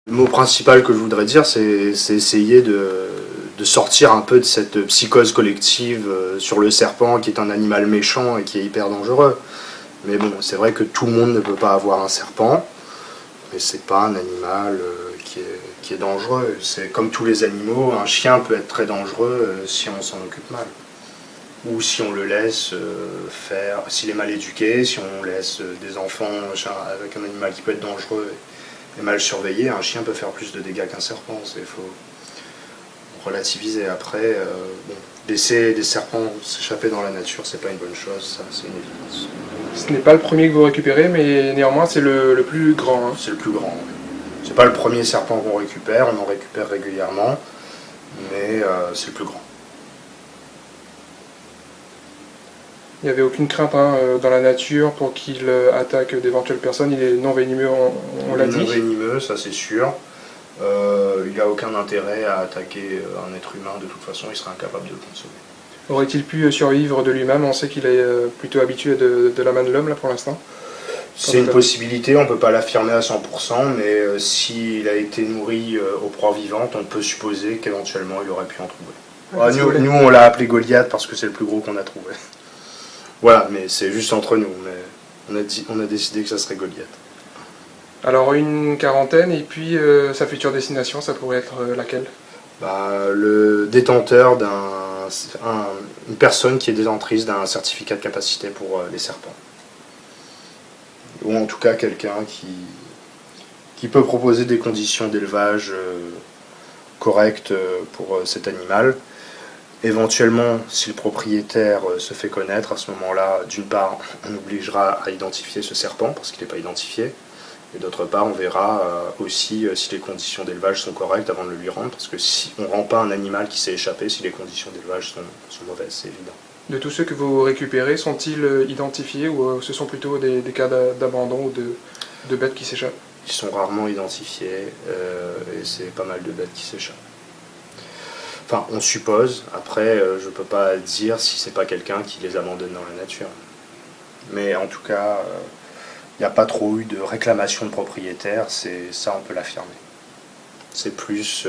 Le mot principal que je voudrais dire, c'est essayer de sortir un peu de cette psychose collective sur le serpent, qui est un animal méchant et qui est hyper dangereux. Mais bon, c'est vrai que tout le monde ne peut pas avoir un serpent, mais c'est pas un animal qui est dangereux. C'est comme tous les animaux, un chien peut être très dangereux si on s'en occupe mal. Ou si on le laisse faire, s'il est mal éduqué, si on laisse des enfants avec un animal qui peut être dangereux et mal surveillé, un chien peut faire plus de dégâts qu'un serpent. Il faut relativiser. Après, bon, laisser des serpents s'échapper dans la nature, c'est pas une bonne chose, ça, c'est une évidence. Ce n'est pas le premier que vous récupérez, mais néanmoins c'est le plus grand. Hein. C'est le plus grand. Oui. C'est pas le premier serpent qu'on récupère, on en récupère régulièrement, mais c'est le plus grand. Il n'y avait aucune crainte dans la nature pour qu'il attaque d'éventuelles personnes. Il est non venimeux, on l'a dit. Non venimeux, ça c'est sûr. Il n'a aucun intérêt à attaquer un être humain, de toute façon il serait incapable de le consommer. Aurait-il pu survivre de lui-même? On sait qu'il est plutôt habitué de la main de l'homme là pour l'instant. C'est une possibilité, on ne peut pas l'affirmer à 100%, mais s'il a été nourri aux proies vivantes, on peut supposer qu'éventuellement il aurait pu en trouver. Nous on l'a appelé Goliath parce que c'est le plus gros qu'on a trouvé. Voilà, mais c'est juste entre nous, mais on a décidé que ça serait Goliath. Alors une quarantaine, et puis sa future destination, ça pourrait être laquelle? Le détenteur une personne qui est détentrice d'un certificat de capacité pour les serpents. Ou en tout cas quelqu'un qui peut proposer des conditions d'élevage correctes pour cet animal. Éventuellement, si le propriétaire se fait connaître, à ce moment-là, d'une part, on obligera à identifier ce serpent, parce qu'il n'est pas identifié, et d'autre part, on verra aussi si les conditions d'élevage sont correctes avant de le lui rendre, parce que si on ne rend pas un animal qui s'est échappé, si les conditions d'élevage sont mauvaises, c'est évident. De tous ceux que vous récupérez, sont-ils identifiés, ou ce sont plutôt des cas d'abandon ou de bêtes qui s'échappent? Ils sont rarement identifiés, et c'est pas mal de bêtes qui s'échappent. Enfin, on suppose, après, je ne peux pas dire si c'est pas quelqu'un qui les abandonne dans la nature. Mais en tout cas, il n'y a pas trop eu de réclamation de propriétaire, ça on peut l'affirmer. C'est plus,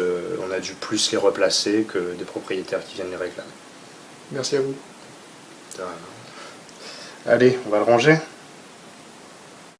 on a dû plus les replacer que des propriétaires qui viennent les réclamer. Merci à vous. Allez, on va le ranger.